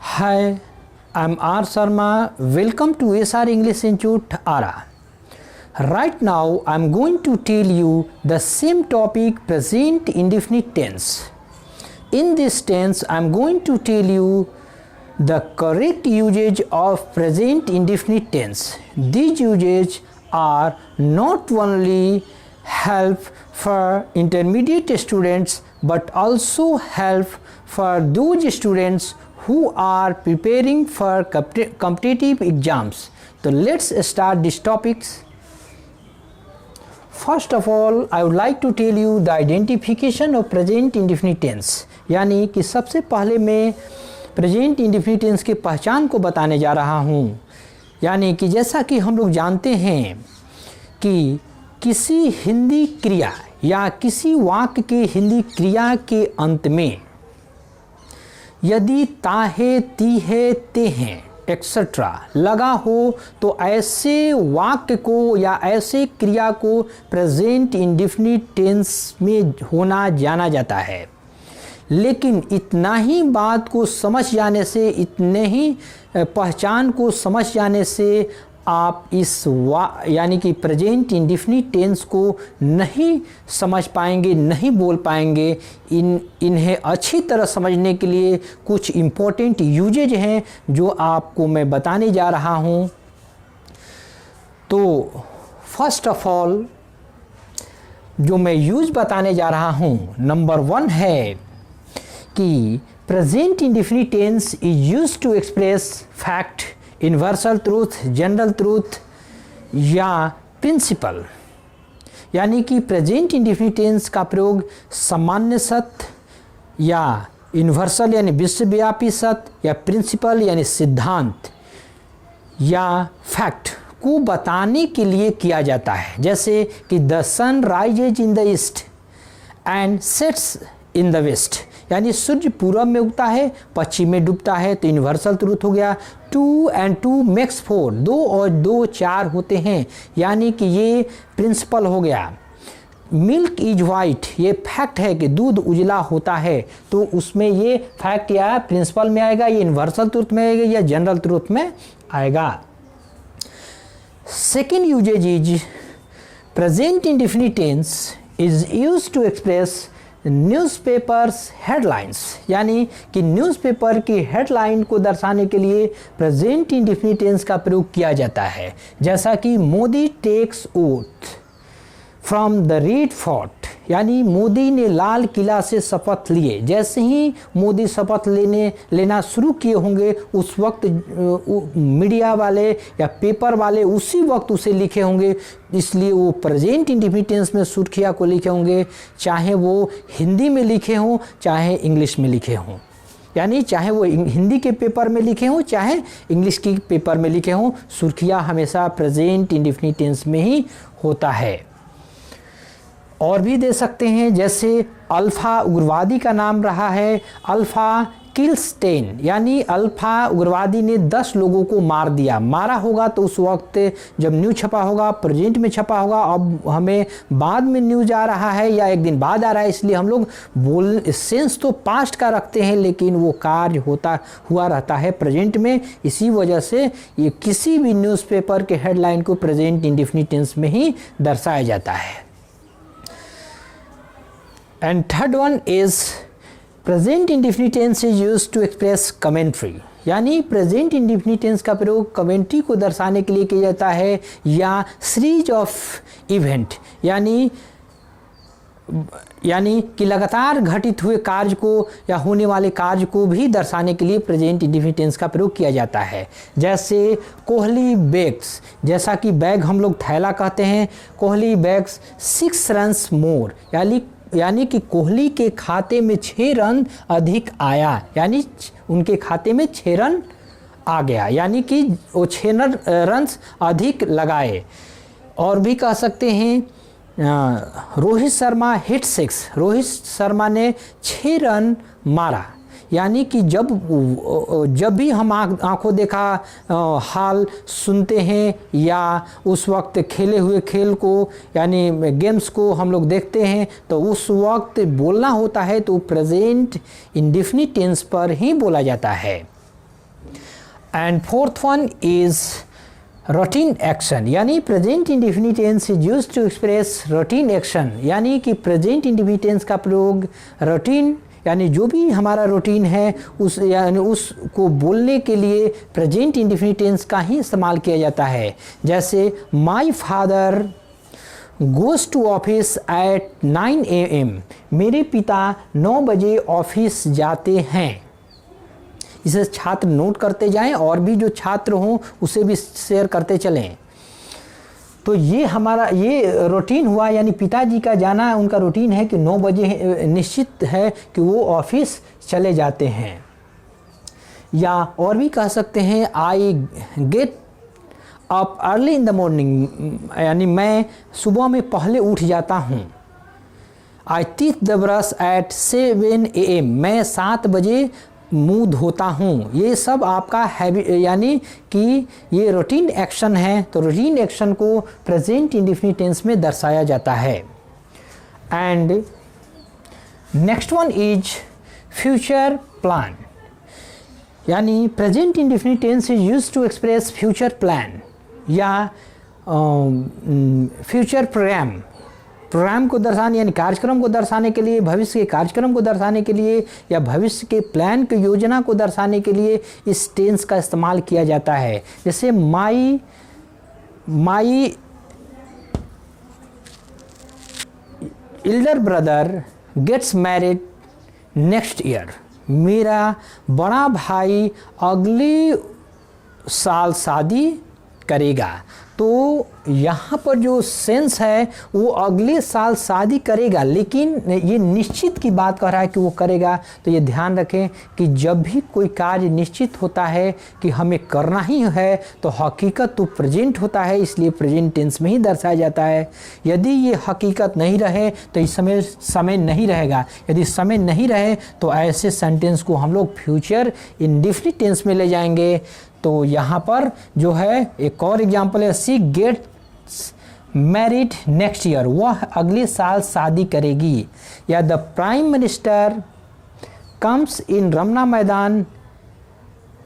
Hi, I'm R. Sharma. Welcome to SR English Institute, ARA. Right now, I'm going to tell you the same topic, present indefinite tense. In this tense, I'm going to tell you the correct usage of present indefinite tense. These usages are not only help for intermediate students but also help for those students who are preparing for competitive exams. So let's start these topics. First of all, I would like to tell you the identification of present indefinite tense. यानी कि सबसे पहले मैं present indefinite tense की पहचान को बताने जा रहा हूँ। यानी कि जैसा कि हम लोग जानते हैं कि किसी हिंदी क्रिया या किसी वाक्य के हिंदी क्रिया के अंत में यदि ता है, ती है, ते हैं एक्सेट्रा लगा हो तो ऐसे वाक्य को या ऐसे क्रिया को प्रेजेंट इंडेफिनिट टेंस में होना जाना जाता है। लेकिन इतना ही बात को समझ जाने से, इतने ही पहचान को समझ जाने से आप इस यानी कि प्रेजेंट इंडेफिनिट टेंस को नहीं समझ पाएंगे, नहीं बोल पाएंगे। इन्हें अच्छी तरह समझने के लिए कुछ इम्पोर्टेंट यूजेज हैं जो आपको मैं बताने जा रहा हूं। तो फर्स्ट ऑफ ऑल जो मैं यूज बताने जा रहा हूं, नंबर 1 है कि present indefinite tense is used to express fact, universal truth, general truth या प्रिंसिपल। यानी कि प्रेजेंट इंडेफिनिट टेंस का प्रयोग सामान्य सत्य या यूनिवर्सल यानी विश्वव्यापी सत्य या प्रिंसिपल यानी सिद्धांत या फैक्ट को बताने के लिए किया जाता है। जैसे कि the sun rises in the east and sets in the west, यानी सूर्य पूरब में उगता है, पश्चिम में डूबता है। तो यूनिवर्सल ट्रूथ हो गया। 2 and 2 makes 4, 2 और 2 4 होते हैं, यानी कि ये प्रिंसिपल हो गया। मिल्क इज वाइट, ये फैक्ट है कि दूध उजला होता है, तो उसमें ये फैक्ट या प्रिंसिपल में आएगा, ये यूनिवर्सल ट्रूथ में आएगा या जनरल ट्रूथ में आएगा। Second uses is present indefinite tense is used to express newspapers headlines, यानी कि न्यूज़पेपर की हेडलाइन को दर्शाने के लिए प्रेजेंट इंडेफिनिट टेंस का प्रयोग किया जाता है। जैसा कि Modi takes oath from the Red Fort, यानी मोदी ने लाल किला से शपथ लिए। जैसे ही मोदी शपथ लेना शुरू किए होंगे उस वक्त मीडिया वाले या पेपर वाले उसी वक्त उसे लिखे होंगे, इसलिए वो प्रेजेंट इंडेफिनिट टेंस में सुर्खियाँ को लिखे होंगे, चाहे वो हिंदी में लिखे हों चाहे इंग्लिश में लिखे हों। यानी चाहे वो हिंदी के पेपर में लिखे हों चाहे इंग्लिश के पेपर में लिखे हों, सुर्खियाँ हमेशा प्रेजेंट इंडेफिनिट टेंस में ही होता है। और भी दे सकते हैं, जैसे अल्फ़ा उग्रवादी का नाम रहा है, अल्फ़ा किल्स 10, यानी अल्फ़ा उग्रवादी ने 10 लोगों को मार दिया। मारा होगा तो उस वक्त जब न्यूज़ छपा होगा प्रेजेंट में छपा होगा। अब हमें बाद में न्यूज़ आ रहा है या एक दिन बाद आ रहा है, इसलिए हम लोग सेंस तो पास्ट का रखते हैं लेकिन वो कार्य हुआ रहता है प्रेजेंट में। इसी वजह से ये किसी भी न्यूज़पेपर के हेडलाइन को प्रेजेंट इंडेफिनिट टेंस में ही दर्शाया जाता है। And third one is present indefinite tense is used to express commentary, यानी प्रेजेंट इंडेफिनिट टेंस का प्रयोग कमेंट्री को दर्शाने के लिए किया जाता है या सीरीज ऑफ इवेंट, यानी कि लगातार घटित हुए कार्य को या होने वाले कार्य को भी दर्शाने के लिए प्रेजेंट इंडेफिनिट टेंस का प्रयोग किया जाता है। जैसे कोहली बैग्स, जैसा कि बैग हम लोग थैला कहते हैं, कोहली बैग्स 6 रन्स मोर, यानी कि कोहली के खाते में 6 रन अधिक आया, यानी उनके खाते में 6 रन आ गया, यानी कि वो 6 रन अधिक लगाए। और भी कह सकते हैं रोहित शर्मा हिट 6, रोहित शर्मा ने 6 रन मारा, यानी कि जब भी हम आंखों देखा हाल सुनते हैं या उस वक्त खेले हुए खेल को यानी गेम्स को हम लोग देखते हैं तो उस वक्त बोलना होता है तो प्रेजेंट इंडेफिनिट टेंस पर ही बोला जाता है। And fourth one is routine action, यानी present indefinite tense is used to express routine action, यानी कि प्रेजेंट इंडेफिनिट टेंस का प्रयोग रूटीन यानी जो भी हमारा रूटीन है उस यानी उसको बोलने के लिए प्रेजेंट इंडेफिनिट टेंस का ही इस्तेमाल किया जाता है। जैसे my father goes to office at 9 AM, मेरे पिता 9 बजे ऑफिस जाते हैं। इसे छात्र नोट करते जाएं और भी जो छात्र हों उसे भी शेयर करते चलें। तो ये हमारा ये रूटीन हुआ, यानी पिताजी का जाना उनका रूटीन है कि 9 बजे निश्चित है कि वो ऑफिस चले जाते हैं। या और भी कह सकते हैं I get up early in the morning, यानी मैं सुबह में पहले उठ जाता हूँ। I teeth the brush at 7 AM, मैं 7 बजे मुंह धोता हूँ। ये सब आपका यानी कि ये रूटीन एक्शन है, तो रूटीन एक्शन को प्रेजेंट इंडेफिनिट टेंस में दर्शाया जाता है। And next one is future plan, यानी present indefinite tense is used to express future plan या फ्यूचर प्रोग्राम को दर्शाने यानी कार्यक्रम को दर्शाने के लिए, भविष्य के कार्यक्रम को दर्शाने के लिए या भविष्य के प्लान की योजना को दर्शाने के लिए इस टेंस का इस्तेमाल किया जाता है। जैसे my elder brother gets married next year, मेरा बड़ा भाई अगले साल शादी करेगा। तो यहाँ पर जो सेंस है वो अगले साल शादी करेगा, लेकिन ये निश्चित की बात कर रहा है कि वो करेगा। तो ये ध्यान रखें कि जब भी कोई कार्य निश्चित होता है कि हमें करना ही है तो हकीकत तो प्रेजेंट होता है, इसलिए प्रेजेंट टेंस में ही दर्शाया जाता है। यदि ये हकीकत नहीं रहे तो इस समय नहीं रहेगा। यदि समय नहीं रहे तो ऐसे सेंटेंस को हम लोग फ्यूचर इंडेफिनिट टेंस में ले जाएंगे। तो यहाँ पर जो है एक और एग्जाम्पल है, she gets married next year, वह अगले साल शादी करेगी। या the prime minister comes in Ramna Maidan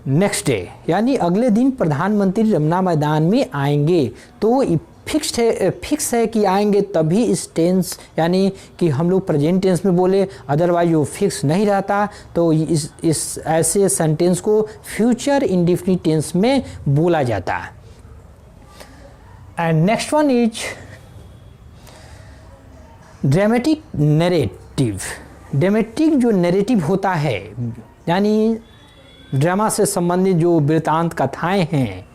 next day, यानी अगले दिन प्रधानमंत्री रमना मैदान में आएंगे। तो फिक्स है कि आएंगे, तभी इस टेंस यानी कि हम लोग प्रेजेंट टेंस में बोले, अदरवाइज वो फिक्स नहीं रहता। तो इस ऐसे सेंटेंस को फ्यूचर इंडेफिनिट टेंस में बोला जाता है। And next one is dramatic narrative. Dramatic जो नैरेटिव होता है यानी ड्रामा से संबंधित जो वृत्तांत कथाएं हैं,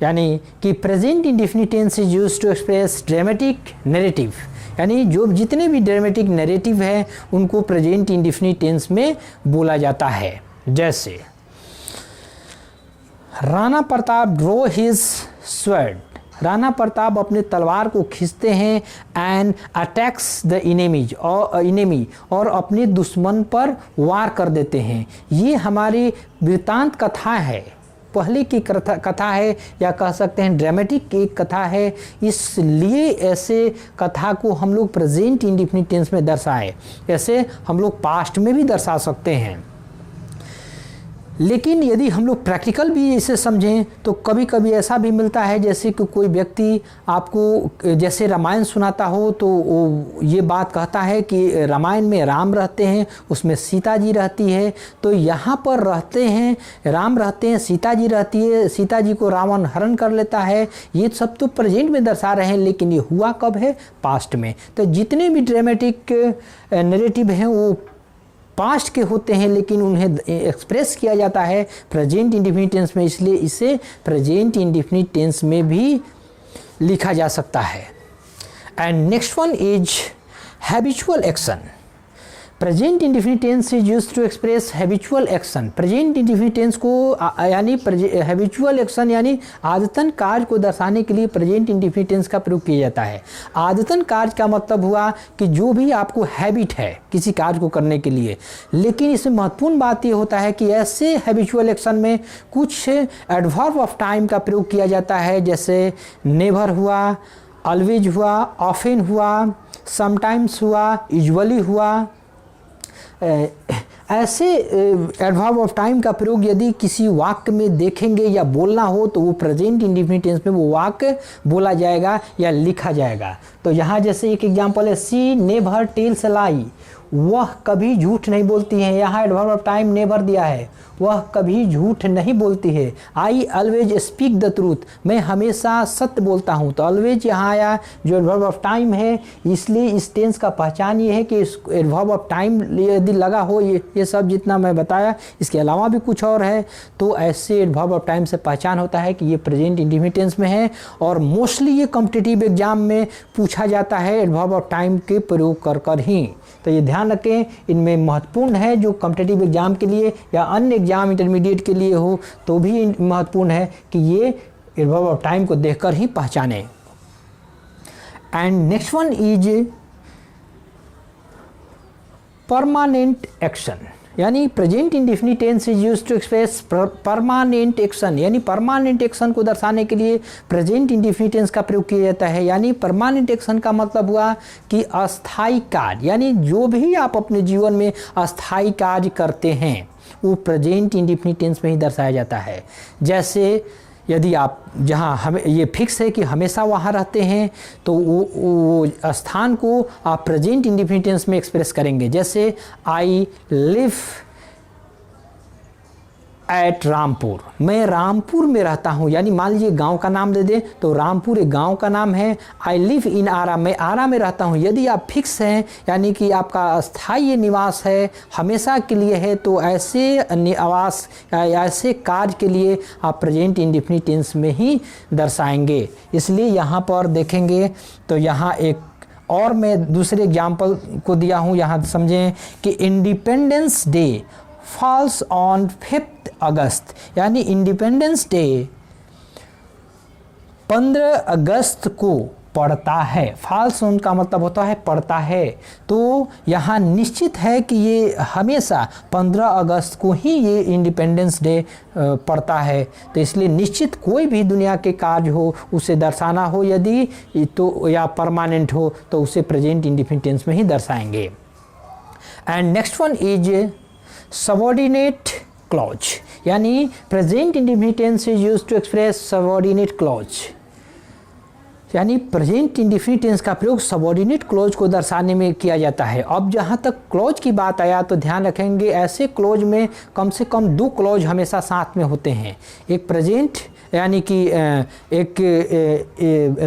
यानी कि present indefinite tense is used to express dramatic narrative, यानी जो जितने भी ड्रामेटिक नैरेटिव हैं उनको प्रेजेंट इंडेफिनिट टेंस में बोला जाता है। जैसे Rana Pratap drew his sword, Rana Pratap अपने तलवार को खींचते हैं एंड अटैक्स द इनेमी और अपने दुश्मन पर वार कर देते हैं। ये हमारी वृत्तांत कथा है, पहले की कथा है या कह सकते हैं ड्रामेटिक एक कथा है, इसलिए ऐसे कथा को हम लोग प्रेजेंट इंडेफिनिट टेंस में दर्शाए। ऐसे हम लोग पास्ट में भी दर्शा सकते हैं। लेकिन यदि हम लोग प्रैक्टिकल भी इसे समझें तो कभी कभी ऐसा भी मिलता है जैसे कि कोई व्यक्ति आपको जैसे रामायण सुनाता हो तो वो ये बात कहता है कि रामायण में राम रहते हैं, उसमें सीता जी रहती है। तो यहाँ पर रहते हैं, राम रहते हैं, सीता जी रहती है, सीता जी को रावण हरण कर लेता है। ये सब तो प्रेजेंट में दर्शा रहे हैं, लेकिन ये हुआ कब है? पास्ट में। तो जितने भी ड्रामेटिक नैरेटिव हैं वो पास्ट के होते हैं, लेकिन उन्हें एक्सप्रेस किया जाता है प्रेजेंट इंडेफिनिट टेंस में, इसलिए इसे प्रेजेंट इंडेफिनिट टेंस में भी लिखा जा सकता है। And next one is habitual action. Present indefinite tense is used to express habitual action. Present indefinite tense को यानी हैबिचुअल एक्शन यानी आदतन कार्य को दर्शाने के लिए प्रेजेंट इंडेफिनिट टेंस का प्रयोग किया जाता है। आदतन कार्य का मतलब हुआ कि जो भी आपको हैबिट है किसी कार्य को करने के लिए, लेकिन इसमें महत्वपूर्ण बात ये होता है कि ऐसे हैबिचुअल एक्शन में कुछ एडवर्ब ऑफ टाइम का प्रयोग किया जाता है, जैसे नेवर हुआ, ऑलवेज हुआ, ऑफन हुआ, समटाइम्स हुआ, यूजुअली हुआ। ऐसे एडवर्ब ऑफ टाइम का प्रयोग यदि किसी वाक्य में देखेंगे या बोलना हो तो वो प्रेजेंट इंडेफिनिट टेंस में वो वाक्य बोला जाएगा या लिखा जाएगा। तो यहाँ जैसे एक एग्जांपल है, सी नेवर टेल्स अ लाई, वह कभी झूठ नहीं बोलती है। यहाँ एडवर्ब ऑफ टाइम नेवर दिया है, वह कभी झूठ नहीं बोलती है। I always speak the truth, मैं हमेशा सत्य बोलता हूँ। तो ऑलवेज यहाँ आया जो एडवर्ब ऑफ टाइम है, इसलिए इस टेंस का पहचान ये है कि इस एडवर्ब ऑफ टाइम यदि लगा हो, ये सब जितना मैं बताया, इसके अलावा भी कुछ और है, तो ऐसे एडवर्ब ऑफ टाइम से पहचान होता है कि ये प्रेजेंट इंडेफिनिट टेंस में है। और मोस्टली ये कॉम्पिटिटिव एग्जाम में पूछा जाता है एडवर्ब ऑफ टाइम के प्रयोग कर कर ही। तो ये ध्यान रखें, इनमें महत्वपूर्ण है जो कॉम्पिटिटिव एग्जाम के लिए या अन्य एग्जाम इंटरमीडिएट के लिए हो तो भी महत्वपूर्ण है कि ये एडवर्ब ऑफ टाइम को देखकर ही पहचानें। And next one is permanent action, यानी present indefinite tense is used to express permanent action, यानी परमानेंट एक्शन को दर्शाने के लिए प्रेजेंट इंडेफिनिट टेंस का प्रयोग किया जाता है। यानी परमानेंट एक्शन का मतलब हुआ कि अस्थायी कार्य, यानी जो भी आप अपने जीवन में अस्थायी कार्य करते हैं वो प्रेजेंट इंडेफिनिट टेंस में ही दर्शाया जाता है। जैसे यदि आप जहाँ हमें ये फिक्स है कि हमेशा वहाँ रहते हैं तो वो स्थान को आप प्रेजेंट इंडेफिनिट टेंस में एक्सप्रेस करेंगे। जैसे आई लिव एट रामपुर, मैं रामपुर में रहता हूँ, यानी मान लीजिए गांव का नाम दे दें तो रामपुर एक गांव का नाम है। आई लिव इन आरा, मैं आरा में रहता हूँ। यदि आप फिक्स हैं यानी कि आपका अस्थायी निवास है, हमेशा के लिए है, तो ऐसे आवास या ऐसे कार्य के लिए आप प्रेजेंट इंडेफिनिट टेंस में ही दर्शाएंगे। इसलिए यहाँ पर देखेंगे तो यहाँ एक और मैं दूसरे एग्जाम्पल को दिया हूँ, यहाँ समझें कि इंडिपेंडेंस डे फॉल्स ऑन 5 अगस्त, यानी इंडिपेंडेंस डे 15 अगस्त को पड़ता है। फॉल्स ऑन का मतलब होता है पड़ता है, तो यहाँ निश्चित है कि ये हमेशा 15 अगस्त को ही ये इंडिपेंडेंस डे पड़ता है। तो इसलिए निश्चित कोई भी दुनिया के कार्य हो उसे दर्शाना हो यदि तो या परमानेंट हो तो उसे प्रेजेंट इंडेफिनिट टेंस में ही दर्शाएंगे। And next one is subordinate clause, यानी present indefinite tense is used to express subordinate clause, यानी प्रेजेंट इंडेफिनिट टेंस का प्रयोग सबऑर्डिनेट क्लॉज को दर्शाने में किया जाता है। अब जहाँ तक क्लॉज की बात आया तो ध्यान रखेंगे ऐसे क्लॉज में कम से कम 2 क्लॉज हमेशा साथ में होते हैं, एक प्रेजेंट यानी कि एक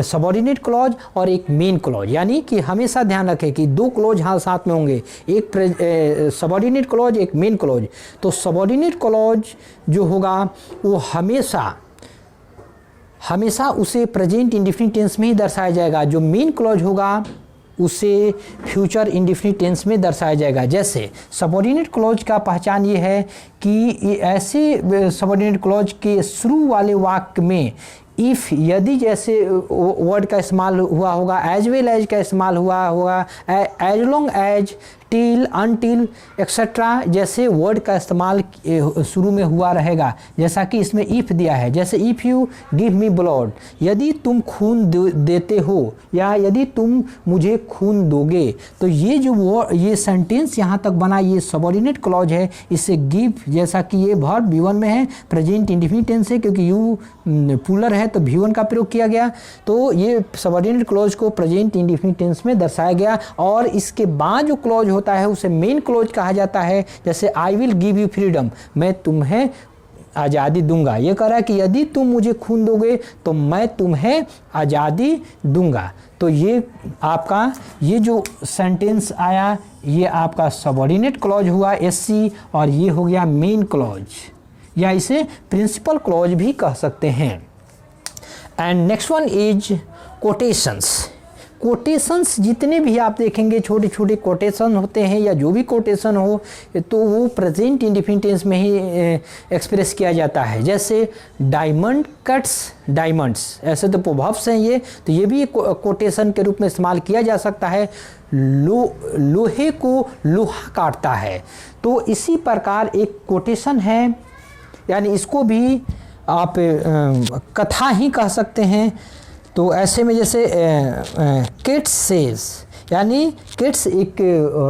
सबऑर्डिनेट क्लॉज और एक मेन क्लॉज, यानी कि हमेशा ध्यान रखें कि 2 क्लॉज हाँ साथ में होंगे, एक सबऑर्डिनेट क्लॉज एक मेन क्लॉज। तो सबऑर्डिनेट क्लॉज जो होगा वो हमेशा उसे प्रेजेंट इंडेफिनिट टेंस में ही दर्शाया जाएगा। जो मेन क्लॉज होगा उसे फ्यूचर इंडेफिनिट टेंस में दर्शाया जाएगा। जैसे सबऑर्डिनेट क्लॉज का पहचान ये है कि ऐसे सबऑर्डिनेट क्लॉज के शुरू वाले वाक्य में इफ़ यदि जैसे वर्ड का इस्तेमाल हुआ होगा, एज वेल एज का इस्तेमाल हुआ होगा, as long as, till, until etcetera जैसे वर्ड का इस्तेमाल शुरू में हुआ रहेगा। जैसा कि इसमें इफ़ दिया है, जैसे if you give me blood, यदि तुम खून देते हो या यदि तुम मुझे खून दोगे। तो ये जो ये सेंटेंस यहाँ तक बना ये सबऑर्डिनेट क्लॉज है। इससे गिव जैसा कि ये वर्ब V1 में है, प्रेजेंट इंडेफिनिट टेंस है क्योंकि यू प्लूरल है तो V1 का प्रयोग किया गया, तो ये सबऑर्डिनेट क्लॉज को प्रेजेंट इंडेफिनिट टेंस में दर्शाया गया। और इसके बाद जो क्लॉज होता है उसे मेन क्लॉज कहा जाता है। जैसे I will give you freedom, मैं तुम्हें आज़ादी दूंगा। ये कह रहा है कि यदि तुम मुझे खून दोगे तो मैं तुम्हें आज़ादी दूंगा। तो ये आपका ये जो सेंटेंस आया ये आपका सबऑर्डिनेट क्लॉज हुआ SC, और ये हो गया मेन क्लॉज या इसे प्रिंसिपल क्लॉज भी कह सकते हैं। And next one is quotations. Quotations जितने भी आप देखेंगे छोटे छोटे कोटेशन होते हैं या जो भी कोटेशन हो तो वो प्रेजेंट इंडेफिनिट टेंस में ही एक्सप्रेस किया जाता है। जैसे डायमंड कट्स डायमंड्स, ऐसे तो प्रभाव्स हैं ये, तो ये भी एक कोटेशन के रूप में इस्तेमाल किया जा सकता है। लोहे को लोहा काटता है, तो इसी प्रकार एक कोटेशन है, यानी इसको भी आप कथा ही कह सकते हैं। तो ऐसे में जैसे किड्स सेज, यानी किट्स एक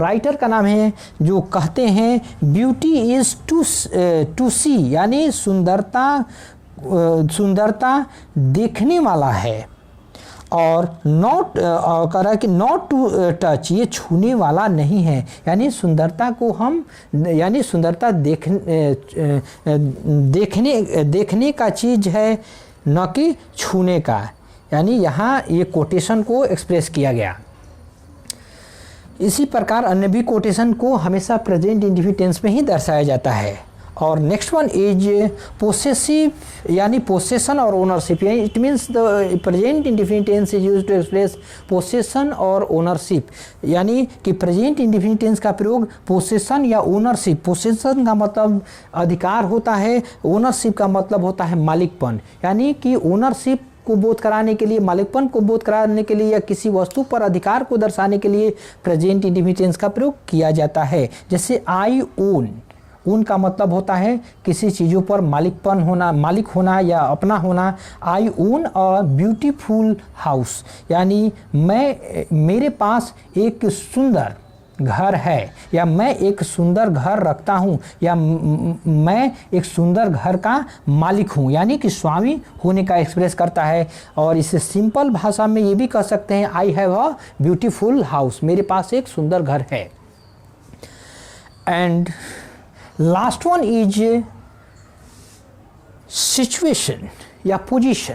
राइटर का नाम है जो कहते हैं ब्यूटी इज़ टू सी, यानी सुंदरता देखने वाला है, और नॉट कह रहा है कि नॉट टू टच, ये छूने वाला नहीं है। यानी सुंदरता को हम, यानी सुंदरता देखने का चीज़ है, न कि छूने का। यानी यहाँ ये कोटेशन को एक्सप्रेस किया गया। इसी प्रकार अन्य भी कोटेशन को हमेशा प्रेजेंट इंडेफिनिट टेंस में ही दर्शाया जाता है। और नेक्स्ट वन इज पोसेसिव, यानी पोसेशन और ownership. It means the present indefinite tense is used to express possession और ओनरशिप। यानी कि प्रेजेंट इंडेफिनिट टेंस का प्रयोग पोसेशन या ओनरशिप, पोसेशन का मतलब अधिकार होता है, ओनरशिप का मतलब होता है मालिकपन। यानी कि ओनरशिप को बोध कराने के लिए, मालिकपन को बोध कराने के लिए, या किसी वस्तु पर अधिकार को दर्शाने के लिए प्रेजेंट इंडेफिनिट टेंस का प्रयोग किया जाता है। जैसे आई ओन, ओन का मतलब होता है किसी चीज़ों पर मालिकपन होना, मालिक होना या अपना होना। आई ओन अ ब्यूटीफुल हाउस, यानी मेरे पास एक सुंदर घर है, या मैं एक सुंदर घर रखता हूँ, या मैं एक सुंदर घर का मालिक हूँ। यानी कि स्वामी होने का एक्सप्रेस करता है। और इसे सिंपल भाषा में ये भी कह सकते हैं, I have a beautiful house, मेरे पास एक सुंदर घर है। And last one is situation या position.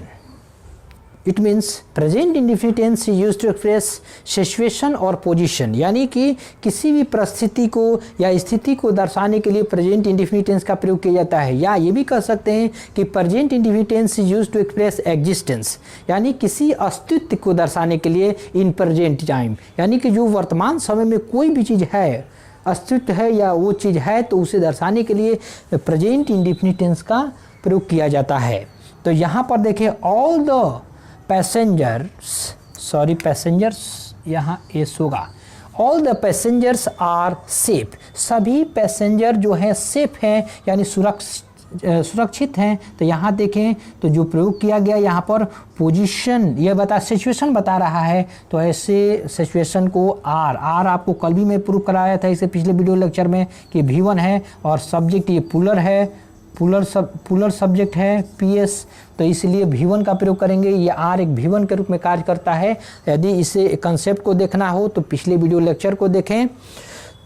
It means present indefinite tense is used to express situation और पोजीशन। यानी कि किसी भी परिस्थिति को या स्थिति को दर्शाने के लिए प्रेजेंट इंडेफिनिट टेंस का प्रयोग किया जाता है। या ये भी कह सकते हैं कि present indefinite tense is used to express existence, यानी किसी अस्तित्व को दर्शाने के लिए इन प्रेजेंट टाइम। यानी कि जो वर्तमान समय में कोई भी चीज़ है, अस्तित्व है या वो चीज़ है, तो उसे दर्शाने के लिए प्रेजेंट इंडेफिनिट टेंस का प्रयोग किया जाता है। तो यहाँ पर देखें, ऑल द पैसेंजर्स यहाँ एस होगा। All the passengers are safe, सभी पैसेंजर जो हैं सेफ हैं, यानी सुरक्षित हैं। तो यहाँ देखें तो जो प्रयोग किया गया यहाँ पर पोजीशन, यह सिचुएशन बता रहा है। तो ऐसे सिचुएशन को आर आपको कल भी मैं प्रूव कराया था इसे पिछले वीडियो लेक्चर में कि V1 है, और सब्जेक्ट ये पुलर है, पुलर सब्जेक्ट है PS, तो इसलिए V1 का प्रयोग करेंगे। ये R एक V1 के रूप में कार्य करता है। यदि इसे कंसेप्ट को देखना हो तो पिछले वीडियो लेक्चर को देखें।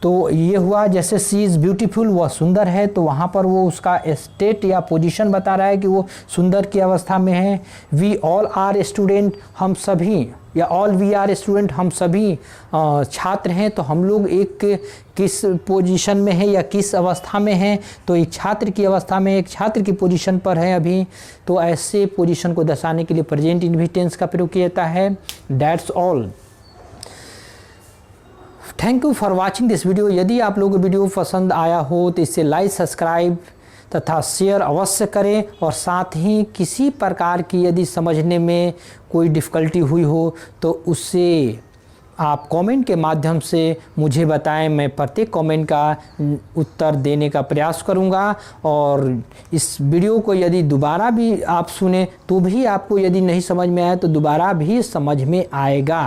तो ये हुआ, जैसे सी इज़ ब्यूटीफुल, वह सुंदर है, तो वहाँ पर वो उसका स्टेट या पोजीशन बता रहा है कि वो सुंदर की अवस्था में है। वी ऑल आर स्टूडेंट, हम सभी, या ऑल वी आर स्टूडेंट, हम सभी छात्र हैं। तो हम लोग एक किस पोजीशन में है या किस अवस्था में है, तो एक छात्र की अवस्था में, एक छात्र की पोजीशन पर है अभी। तो ऐसे पोजीशन को दर्शाने के लिए प्रेजेंट इंडेफिनिट टेंस का प्रयोग किया जाता है। That's all. Thank you for watching this video. यदि आप लोगों को वीडियो पसंद आया हो तो इसे लाइक, सब्सक्राइब तथा शेयर अवश्य करें। और साथ ही किसी प्रकार की यदि समझने में कोई डिफ़िकल्टी हुई हो तो उससे आप कमेंट के माध्यम से मुझे बताएं। मैं प्रत्येक कमेंट का उत्तर देने का प्रयास करूंगा। और इस वीडियो को यदि दोबारा भी आप सुने तो भी आपको यदि नहीं समझ में आया तो दोबारा भी समझ में आएगा।